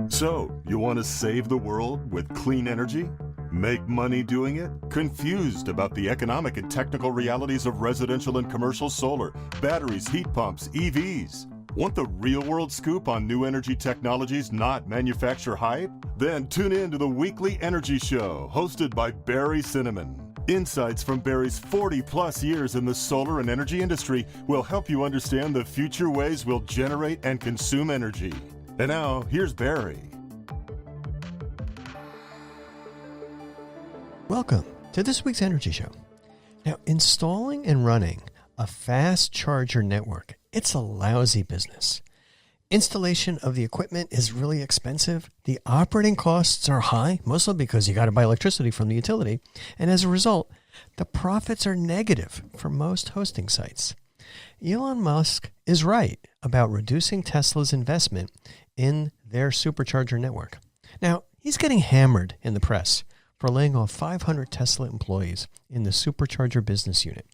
So, you want to save the world with clean energy? Make money doing it? Confused about the economic and technical realities of residential and commercial solar, batteries, heat pumps, EVs? Want the real-world scoop on new energy technologies, not manufacturer hype? Then tune in to the Weekly Energy Show, hosted by Barry Cinnamon. Insights from Barry's 40-plus years in the solar and energy industry will help you understand the future ways we'll generate and consume energy. And now, here's Barry. Welcome to this week's Energy Show. Now, installing and running a fast charger network, it's a lousy business. Installation of the equipment is really expensive. The operating costs are high, mostly because you got to buy electricity from the utility. And as a result, the profits are negative for most hosting sites. Elon Musk is right about reducing Tesla's investment in their SuperCharger network. Now, he's getting hammered in the press for laying off 500 Tesla employees in the SuperCharger business unit.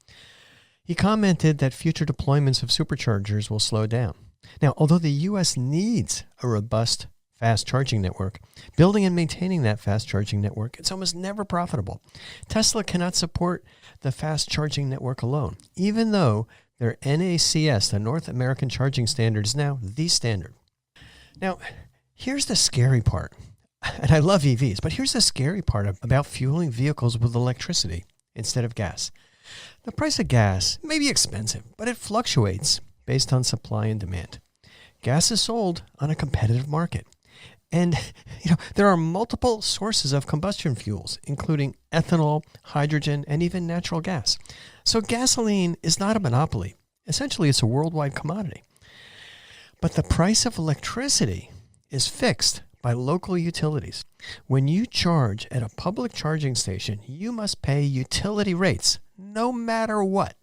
He commented that future deployments of superchargers will slow down. Now, although the U.S. needs a robust fast charging network, building and maintaining that fast charging network, it's almost never profitable. Tesla cannot support the fast charging network alone, even though their NACS, the North American Charging Standard, is now the standard. Now, here's the scary part. And I love EVs, but here's the scary part about fueling vehicles with electricity instead of gas. The price of gas may be expensive, but it fluctuates based on supply and demand. Gas is sold on a competitive market. And, there are multiple sources of combustion fuels, including ethanol, hydrogen, and even natural gas. So gasoline is not a monopoly. Essentially, it's a worldwide commodity. But the price of electricity is fixed by local utilities. When you charge at a public charging station, you must pay utility rates, no matter what.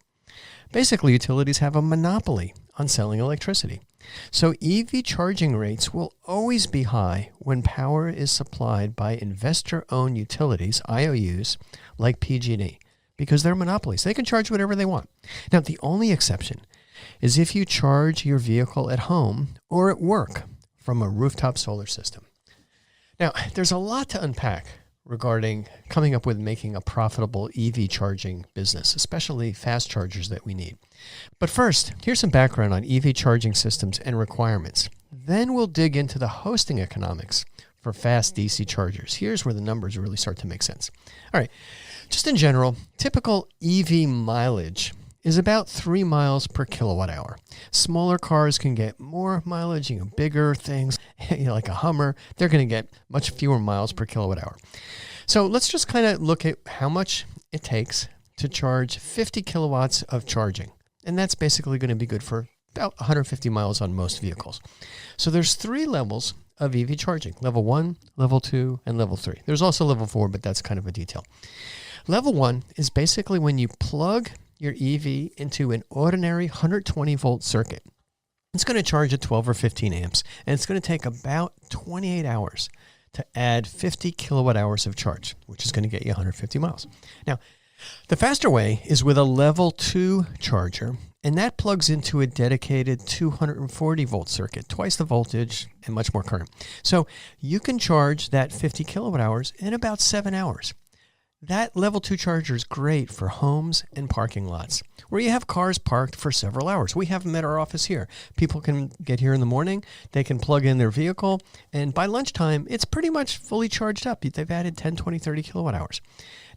Basically, utilities have a monopoly on selling electricity. So EV charging rates will always be high when power is supplied by investor-owned utilities, IOUs, like PG&E, because they're monopolies. They can charge whatever they want. Now, the only exception is if you charge your vehicle at home or at work from a rooftop solar system. Now, there's a lot to unpack regarding coming up with making a profitable EV charging business, especially fast chargers that we need. But first, here's some background on EV charging systems and requirements. Then we'll dig into the hosting economics for fast DC chargers. Here's where the numbers really start to make sense. All right, just in general, typical EV mileage is about 3 miles per kilowatt hour. Smaller cars can get more mileage, bigger things, like a Hummer, they're going to get much fewer miles per kilowatt hour. So let's just kind of look at how much it takes to charge 50 kilowatts of charging. And that's basically going to be good for about 150 miles on most vehicles. So there's 3 levels of EV charging: level 1, level 2, and level 3. There's also level 4, but that's kind of a detail. Level 1 is basically when you plug your EV into an ordinary 120 volt circuit. It's going to charge at 12 or 15 amps, and it's going to take about 28 hours to add 50 kilowatt hours of charge, which is going to get you 150 miles. Now, the faster way is with a level 2 charger, and that plugs into a dedicated 240 volt circuit, twice the voltage and much more current. So you can charge that 50 kilowatt hours in about 7 hours. That level 2 charger is great for homes and parking lots where you have cars parked for several hours. We have them at our office here. People can get here in the morning, they can plug in their vehicle, and by lunchtime, it's pretty much fully charged up. They've added 10, 20, 30 kilowatt hours.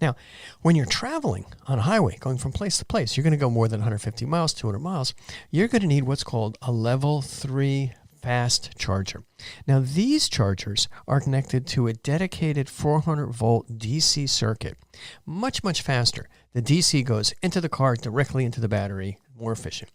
Now, when you're traveling on a highway, going from place to place, you're going to go more than 150 miles, 200 miles, you're going to need what's called a level 3 fast charger. Now, these chargers are connected to a dedicated 400 volt DC circuit. Much, much faster. The DC goes into the car, directly into the battery, more efficient.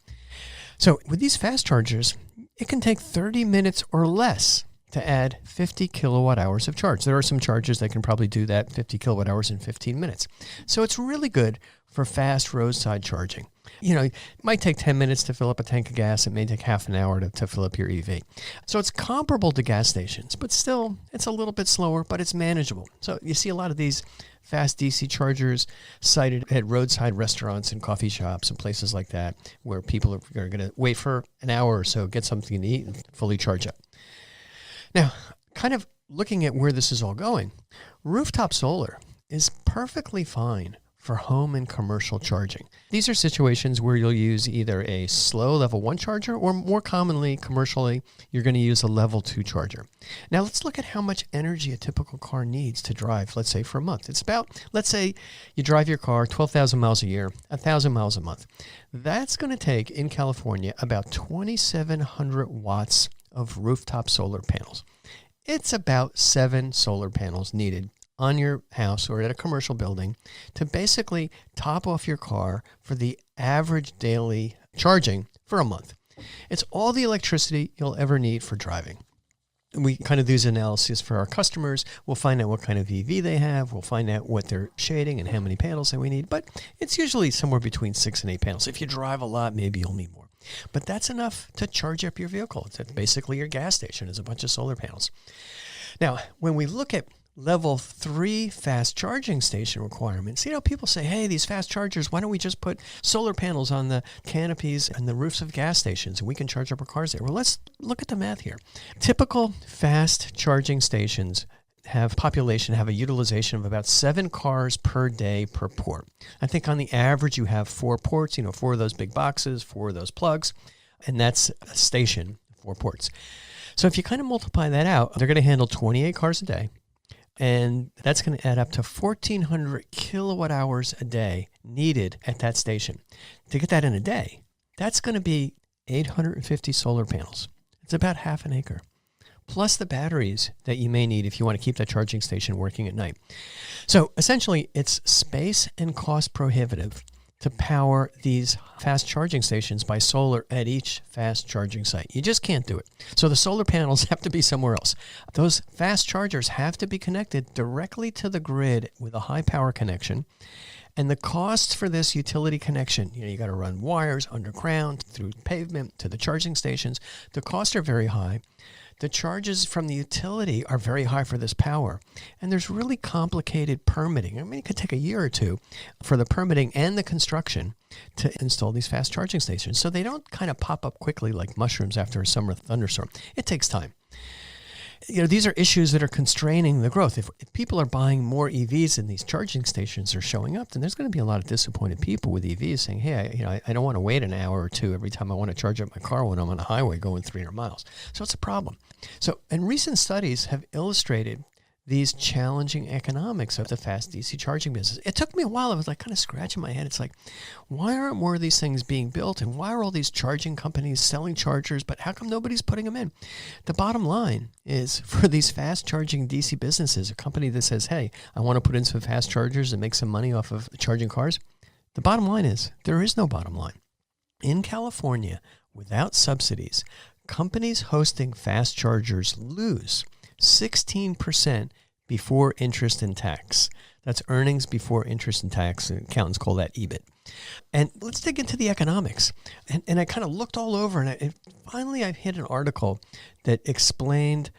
So with these fast chargers, it can take 30 minutes or less to add 50 kilowatt hours of charge. There are some chargers that can probably do that 50 kilowatt hours in 15 minutes. So it's really good for fast roadside charging. It might take 10 minutes to fill up a tank of gas. It may take half an hour to fill up your EV. So it's comparable to gas stations, but still it's a little bit slower, but it's manageable. So you see a lot of these fast DC chargers sited at roadside restaurants and coffee shops and places like that, where people are going to wait for an hour or so, get something to eat, and fully charge up. Now, kind of looking at where this is all going, rooftop solar is perfectly fine for home and commercial charging. These are situations where you'll use either a slow level 1 charger, or more commonly, commercially, you're going to use a level 2 charger. Now let's look at how much energy a typical car needs to drive, let's say for a month. It's about, let's say you drive your car 12,000 miles a year, 1,000 miles a month. That's going to take, in California, about 2,700 watts of rooftop solar panels. It's about 7 solar panels needed on your house or at a commercial building to basically top off your car for the average daily charging for a month. It's all the electricity you'll ever need for driving. We kind of do this analysis for our customers. We'll find out what kind of EV they have. We'll find out what they're shading and how many panels that we need. But it's usually somewhere between 6 and 8 panels. If you drive a lot, maybe you'll need more. But that's enough to charge up your vehicle. It's basically your gas station is a bunch of solar panels. Now, when we look at level 3 fast charging station requirements, people say, hey, these fast chargers, why don't we just put solar panels on the canopies and the roofs of gas stations and we can charge up our cars there? Well, let's look at the math here. Typical fast charging stations have a utilization of about 7 cars per day per port. I think on the average you have 4 ports, 4 of those big boxes, 4 of those plugs, and that's a station, 4 ports. So if you kind of multiply that out, they're going to handle 28 cars a day. And that's going to add up to 1,400 kilowatt hours a day needed at that station. To get that in a day, that's going to be 850 solar panels. It's about half an acre, plus the batteries that you may need if you want to keep that charging station working at night. So essentially, it's space and cost prohibitive to power these fast charging stations by solar at each fast charging site. You just can't do it. So the solar panels have to be somewhere else. Those fast chargers have to be connected directly to the grid with a high power connection. And the costs for this utility connection, you got to run wires underground through pavement to the charging stations. The costs are very high. The charges from the utility are very high for this power. And there's really complicated permitting. I mean, it could take a year or two for the permitting and the construction to install these fast charging stations. So they don't kind of pop up quickly like mushrooms after a summer thunderstorm. It takes time. These are issues that are constraining the growth. If people are buying more EVs and these charging stations are showing up, then there's going to be a lot of disappointed people with EVs saying, hey, I don't want to wait an hour or two every time I want to charge up my car when I'm on a highway going 300 miles. So it's a problem. So, and recent studies have illustrated these challenging economics of the fast DC charging business. It took me a while. I was like kind of scratching my head. It's like, why aren't more of these things being built? And why are all these charging companies selling chargers, but how come nobody's putting them in? The bottom line is for these fast charging DC businesses, a company that says, hey, I want to put in some fast chargers and make some money off of charging cars. The bottom line is there is no bottom line. In California, without subsidies, companies hosting fast chargers lose 16% before interest and tax. That's earnings before interest and tax. Accountants call that EBIT. And let's dig into the economics. And I kind of looked all over, and finally I hit an article that explained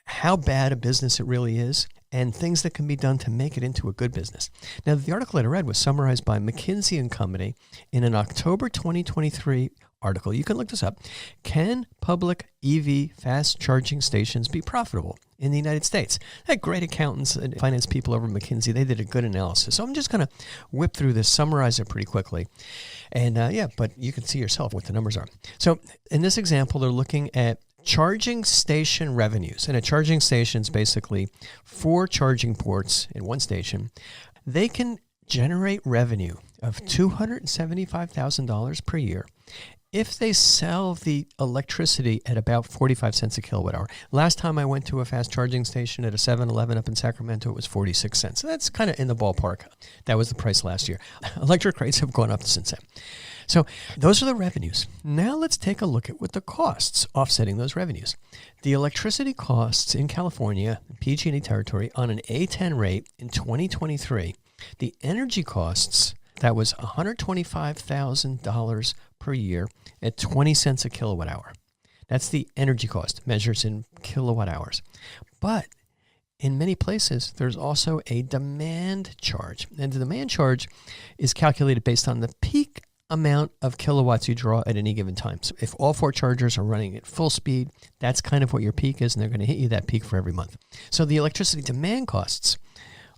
how bad a business it really is and things that can be done to make it into a good business. Now, the article that I read was summarized by McKinsey and Company in an October 2023 article. You can look this up. Can public EV fast charging stations be profitable in the United States? They had great accountants and finance people over at McKinsey. They did a good analysis. So I'm just going to whip through this, summarize it pretty quickly. And but you can see yourself what the numbers are. So in this example, they're looking at charging station revenues. And a charging station is basically 4 charging ports in one station. They can generate revenue of $275,000 per year if they sell the electricity at about 45 cents a kilowatt hour. Last time I went to a fast charging station at a 7-Eleven up in Sacramento, it was 46 cents. So that's kind of in the ballpark. That was the price last year. Electric rates have gone up since then. So those are the revenues. Now let's take a look at what the costs offsetting those revenues. The electricity costs in California, PG&E territory, on an A10 rate in 2023, the energy costs, that was $125,000 per year at 20 cents a kilowatt hour. That's the energy cost, measures in kilowatt hours. But in many places, there's also a demand charge. And the demand charge is calculated based on the peak amount of kilowatts you draw at any given time. So if all 4 chargers are running at full speed, that's kind of what your peak is, and they're going to hit you that peak for every month. So the electricity demand costs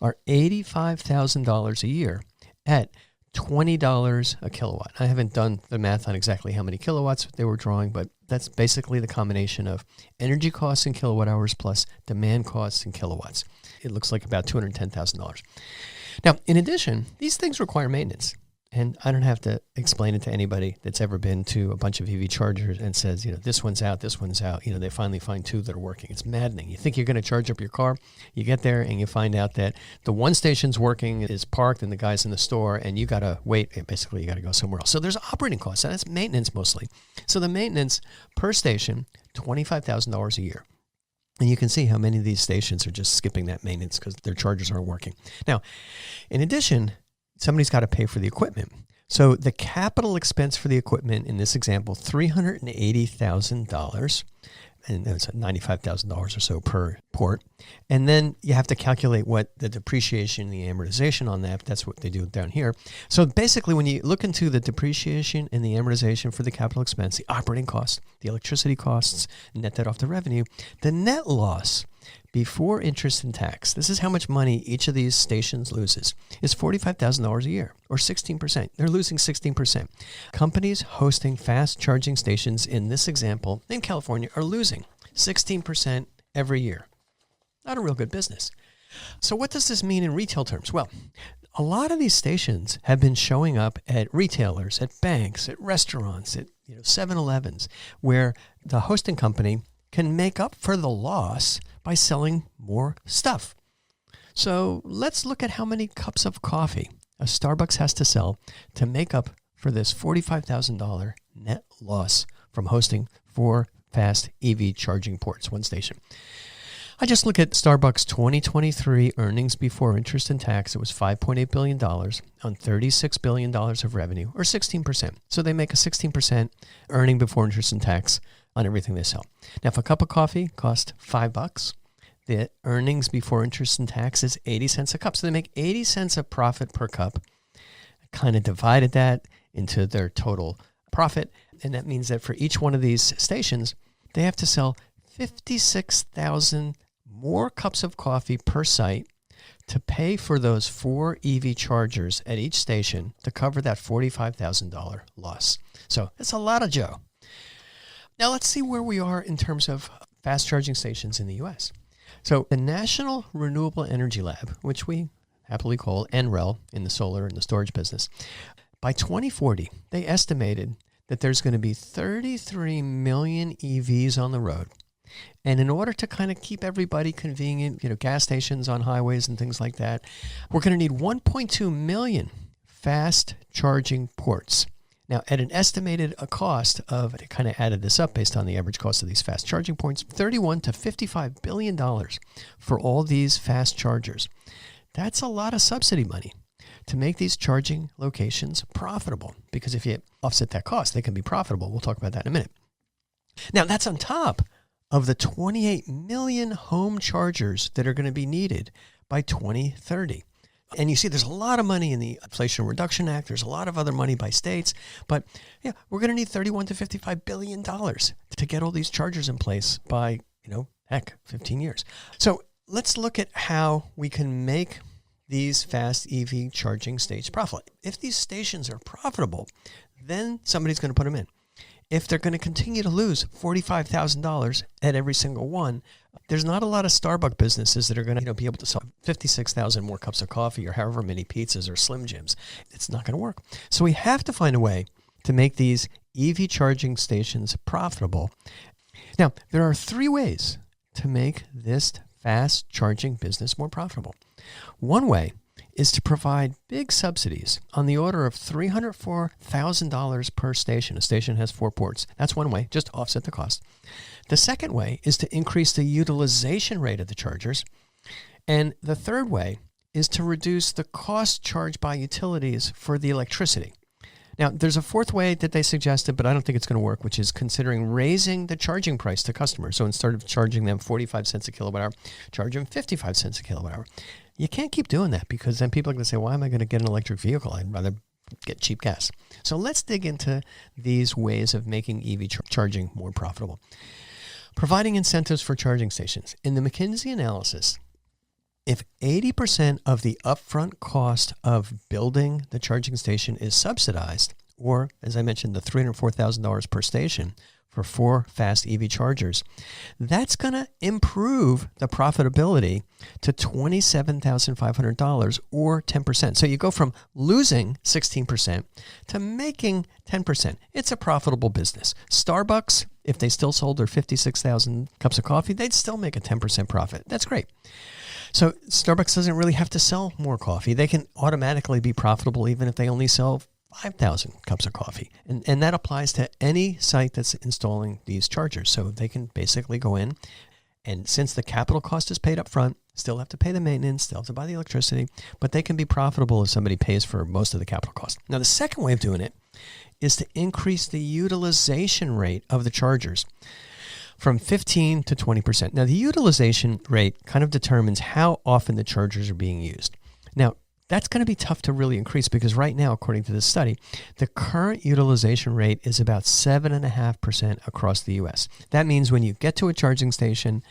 are $85,000 a year at $20 a kilowatt. I haven't done the math on exactly how many kilowatts they were drawing, but that's basically the combination of energy costs in kilowatt hours plus demand costs in kilowatts. It looks like about $210,000. Now, in addition, these things require maintenance. And I don't have to explain it to anybody that's ever been to a bunch of EV chargers and says, this one's out, this one's out. They finally find 2 that are working. It's maddening. You think you're going to charge up your car. You get there and you find out that the one station's working, is parked, and the guy's in the store, and you got to wait. Basically, you got to go somewhere else. So there's operating costs, and that's maintenance mostly. So the maintenance per station, $25,000 a year. And you can see how many of these stations are just skipping that maintenance because their chargers aren't working. Now, in addition, somebody's got to pay for the equipment. So the capital expense for the equipment in this example, $380,000, and it's $95,000 or so per port. And then you have to calculate what the depreciation and the amortization on that. That's what they do down here. So basically, when you look into the depreciation and the amortization for the capital expense, the operating costs, the electricity costs, net that off the revenue, the net loss before interest and tax, this is how much money each of these stations loses, is $45,000 a year, or 16%. They're losing 16%. Companies hosting fast charging stations in this example in California are losing 16% every year. Not a real good business. So what does this mean in retail terms? Well, a lot of these stations have been showing up at retailers, at banks, at restaurants, at 7-Elevens, where the hosting company can make up for the loss by selling more stuff. So let's look at how many cups of coffee a Starbucks has to sell to make up for this $45,000 net loss from hosting 4 fast EV charging ports, one station. I just look at Starbucks 2023 earnings before interest and tax. It was $5.8 billion on $36 billion of revenue, or 16%. So they make a 16% earning before interest and tax on everything they sell. Now, if a cup of coffee costs $5, the earnings before interest and tax is 80 cents a cup. So they make 80 cents of profit per cup. I kind of divided that into their total profit. And that means that for each one of these stations, they have to sell 56,000 more cups of coffee per site to pay for those 4 EV chargers at each station to cover that $45,000 loss. So it's a lot of Joe. Now let's see where we are in terms of fast charging stations in the U.S. So the National Renewable Energy Lab, which we happily call NREL in the solar and the storage business, by 2040, they estimated that there's going to be 33 million EVs on the road. And in order to kind of keep everybody convenient, gas stations on highways and things like that, we're going to need 1.2 million fast charging ports. Now, at an estimated cost of, they kind of added this up based on the average cost of these fast charging points, $31 to $55 billion for all these fast chargers. That's a lot of subsidy money to make these charging locations profitable, because if you offset that cost, they can be profitable. We'll talk about that in a minute. Now, that's on top of the 28 million home chargers that are going to be needed by 2030. And you see there's a lot of money in the Inflation Reduction Act. There's a lot of other money by states. But yeah, we're going to need $31 to $55 billion to get all these chargers in place by, 15 years. So let's look at how we can make these fast EV charging stations profitable. If these stations are profitable, then somebody's going to put them in. If they're going to continue to lose $45,000 at every single one, there's not a lot of Starbucks businesses that are going to be able to sell 56,000 more cups of coffee or however many pizzas or Slim Jims. It's not going to work. So we have to find a way to make these EV charging stations profitable. Now, there are 3 ways to make this fast charging business more profitable. One way is to provide big subsidies on the order of $304,000 per station. A station has 4 ports. That's one way, just to offset the cost. The second way is to increase the utilization rate of the chargers. And the third way is to reduce the cost charged by utilities for the electricity. Now, there's a fourth way that they suggested, but I don't think it's going to work, which is considering raising the charging price to customers. So instead of charging them 45 cents a kilowatt hour, charge them 55 cents a kilowatt hour. You can't keep doing that, because then people are going to say, why am I going to get an electric vehicle? I'd rather get cheap gas. So let's dig into these ways of making EV charging more profitable. Providing incentives for charging stations. In the McKinsey analysis, if 80% of the upfront cost of building the charging station is subsidized, or as I mentioned, the $304,000 per station for 4 fast EV chargers, that's going to improve the profitability to $27,500 or 10%. So you go from losing 16% to making 10%. It's a profitable business. Starbucks, if they still sold their 56,000 cups of coffee, they'd still make a 10% profit. That's great. So Starbucks doesn't really have to sell more coffee. They can automatically be profitable even if they only sell 5,000 cups of coffee. And that applies to any site that's installing these chargers. So they can basically go in, and since the capital cost is paid up front, still have to pay the maintenance, still have to buy the electricity, but they can be profitable if somebody pays for most of the capital cost. Now, the second way of doing it is to increase the utilization rate of the chargers from 15 to 20%. Now, the utilization rate kind of determines how often the chargers are being used. Now, that's going to be tough to really increase because right now, according to this study, the current utilization rate is about 7.5% across the U.S. That means when you get to a charging station,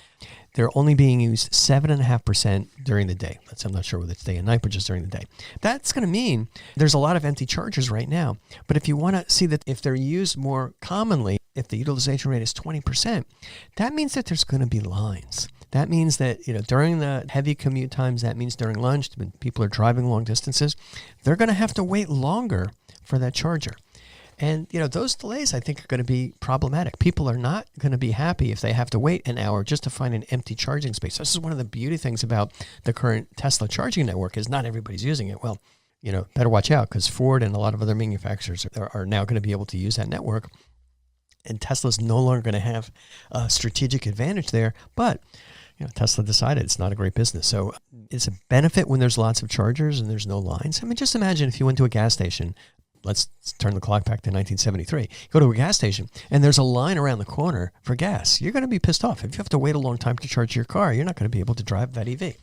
they're only being used 7.5% during the day. I'm not sure whether it's day and night, but just during the day. That's going to mean there's a lot of empty chargers right now. But if you want to see that if they're used more commonly, if the utilization rate is 20%, that means that there's going to be lines. That means that, during the heavy commute times, that means during lunch, when people are driving long distances, they're going to have to wait longer for that charger. And, those delays, I think, are going to be problematic. People are not going to be happy if they have to wait an hour just to find an empty charging space. This is one of the beauty things about the current Tesla charging network is not everybody's using it. Well, better watch out because Ford and a lot of other manufacturers are now going to be able to use that network. And Tesla's no longer going to have a strategic advantage there. But Tesla decided it's not a great business. So it's a benefit when there's lots of chargers and there's no lines. I mean, just imagine if you went to a gas station. Let's turn the clock back to 1973. Go to a gas station and there's a line around the corner for gas. You're going to be pissed off. If you have to wait a long time to charge your car, you're not going to be able to drive that EV.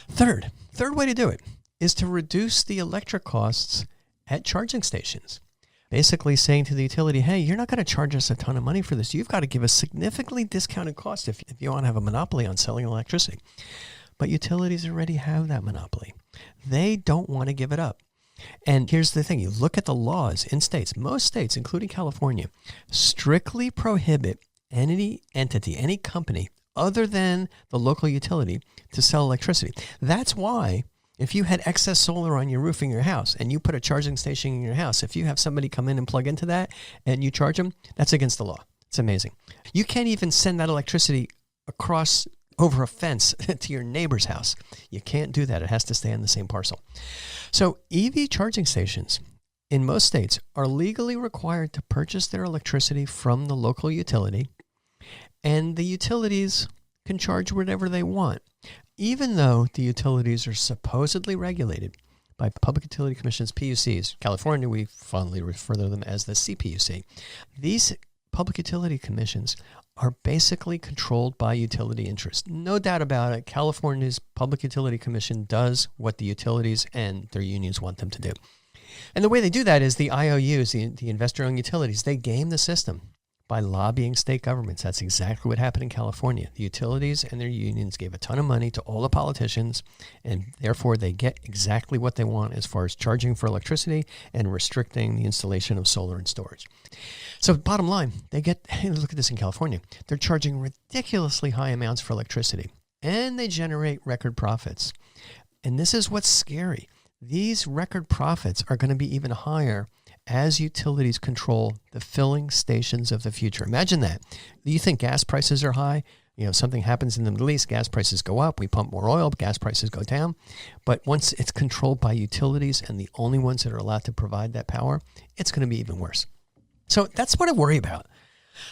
Third way to do it is to reduce the electric costs at charging stations. Basically saying to the utility, hey, you're not going to charge us a ton of money for this. You've got to give us significantly discounted cost if you want to have a monopoly on selling electricity. But utilities already have that monopoly. They don't want to give it up. And here's the thing. You look at the laws in states, most states, including California, strictly prohibit any entity, any company other than the local utility to sell electricity. That's why if you had excess solar on your roof in your house and you put a charging station in your house, if you have somebody come in and plug into that and you charge them, that's against the law. It's amazing. You can't even send that electricity across over a fence to your neighbor's house. You can't do that. It has to stay on the same parcel. So EV charging stations in most states are legally required to purchase their electricity from the local utility, and the utilities can charge whatever they want. Even though the utilities are supposedly regulated by Public Utility Commissions, PUCs. California, we fondly refer to them as the CPUC. These Public Utility Commissions are basically controlled by utility interests. No doubt about it, California's Public Utility Commission does what the utilities and their unions want them to do. And the way they do that is the IOUs, the investor-owned utilities, they game the system by lobbying state governments. That's exactly what happened in California. The utilities and their unions gave a ton of money to all the politicians, and therefore they get exactly what they want as far as charging for electricity and restricting the installation of solar and storage. So bottom line, look at this in California. They're charging ridiculously high amounts for electricity, and they generate record profits. And this is what's scary. These record profits are going to be even higher as utilities control the filling stations of the future. Imagine that. You think gas prices are high? Something happens in the Middle East, gas prices go up, we pump more oil, gas prices go down. But once it's controlled by utilities and the only ones that are allowed to provide that power, it's going to be even worse. So that's what I worry about.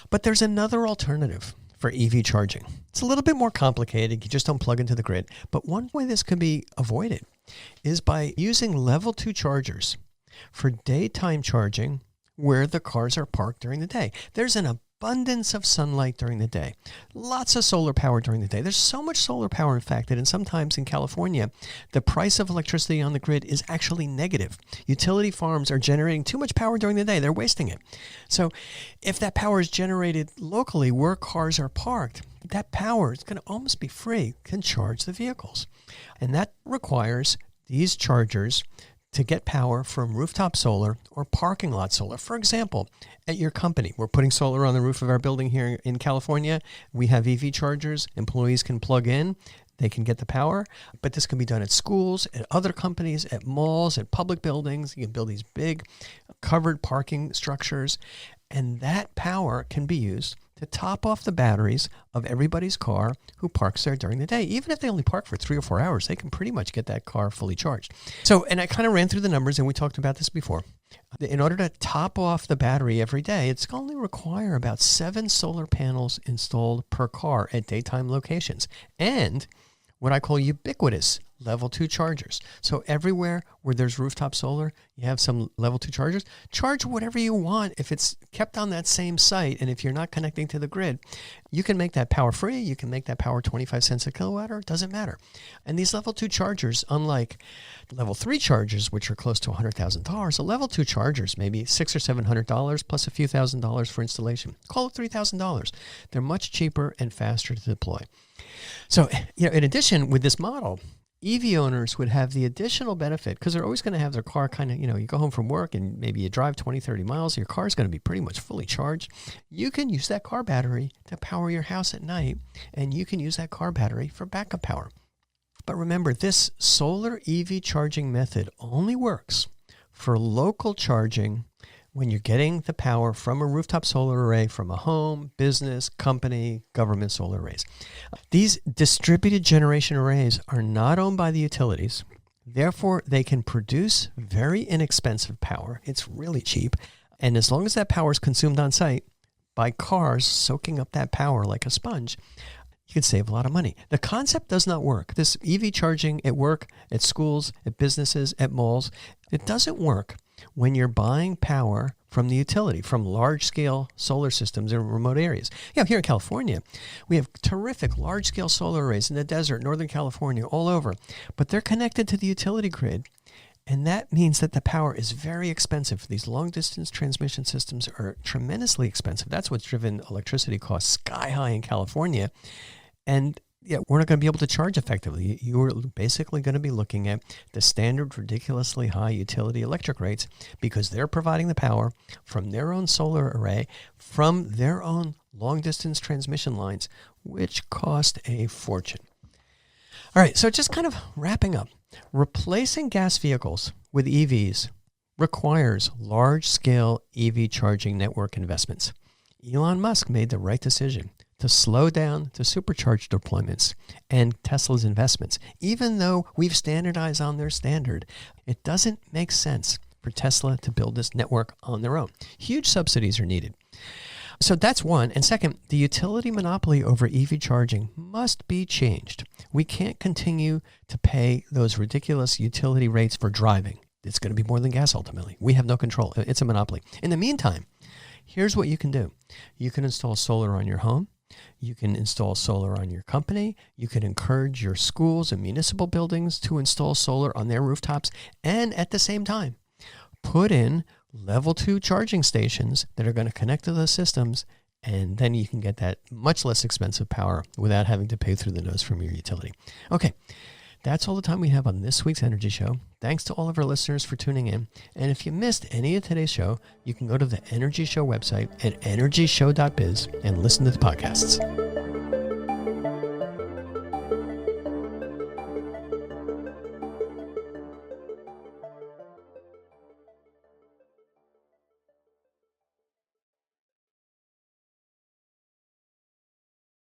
But there's another alternative for EV charging. It's a little bit more complicated. You just don't plug into the grid. But one way this can be avoided is by using level 2 chargers for daytime charging where the cars are parked during the day. There's an abundance of sunlight during the day, lots of solar power during the day. There's so much solar power, in fact, that sometimes in California, the price of electricity on the grid is actually negative. Utility farms are generating too much power during the day. They're wasting it. So if that power is generated locally where cars are parked, that power is going to almost be free, can charge the vehicles. And that requires these chargers to get power from rooftop solar or parking lot solar. For example, at your company, we're putting solar on the roof of our building here in California. We have EV chargers. Employees can plug in. They can get the power. But this can be done at schools, at other companies, at malls, at public buildings. You can build these big covered parking structures. And that power can be used to top off the batteries of everybody's car who parks there during the day. Even if they only park for 3 or 4 hours, they can pretty much get that car fully charged. So, and I kind of ran through the numbers, and we talked about this before. In order to top off the battery every day, it's going to require about 7 solar panels installed per car at daytime locations. And what I call ubiquitous level 2 chargers. So everywhere where there's rooftop solar, you have some level 2 chargers. Charge whatever you want if it's kept on that same site, and if you're not connecting to the grid, you can make that power free. You can make that power 25 cents a kilowatt hour. It doesn't matter. And these level 2 chargers, unlike level 3 chargers, which are close to $100,000, the level 2 chargers maybe $600 or $700 plus a few $1,000s for installation. Call it $3,000. They're much cheaper and faster to deploy. So, in addition, with this model, EV owners would have the additional benefit, because they're always going to have their car kind of, you go home from work and maybe you drive 20, 30 miles. Your car is going to be pretty much fully charged. You can use that car battery to power your house at night, and you can use that car battery for backup power. But remember, this solar EV charging method only works for local charging when you're getting the power from a rooftop solar array from a home, business, company, government solar arrays. These distributed generation arrays are not owned by the utilities. Therefore, they can produce very inexpensive power. It's really cheap. And as long as that power is consumed on site by cars soaking up that power like a sponge, you can save a lot of money. The concept does not work. This EV charging at work, at schools, at businesses, at malls, it doesn't work when you're buying power from the utility, from large-scale solar systems in remote areas. Here in California, we have terrific large-scale solar arrays in the desert, Northern California, all over. But they're connected to the utility grid, and that means that the power is very expensive. These long-distance transmission systems are tremendously expensive. That's what's driven electricity costs sky high in California. And we're not going to be able to charge effectively. You're basically going to be looking at the standard ridiculously high utility electric rates, because they're providing the power from their own solar array, from their own long-distance transmission lines, which cost a fortune. All right, so just kind of wrapping up. Replacing gas vehicles with EVs requires large-scale EV charging network investments. Elon Musk made the right decision to slow down the SuperCharger deployments and Tesla's investments. Even though we've standardized on their standard, it doesn't make sense for Tesla to build this network on their own. Huge subsidies are needed. So that's one. And second, the utility monopoly over EV charging must be changed. We can't continue to pay those ridiculous utility rates for driving. It's going to be more than gas ultimately. We have no control. It's a monopoly. In the meantime, here's what you can do. You can install solar on your home. You can install solar on your company. You can encourage your schools and municipal buildings to install solar on their rooftops. And at the same time, put in level 2 charging stations that are going to connect to those systems. And then you can get that much less expensive power without having to pay through the nose from your utility. Okay, that's all the time we have on this week's Energy Show. Thanks to all of our listeners for tuning in. And if you missed any of today's show, you can go to the Energy Show website at energyshow.biz and listen to the podcasts.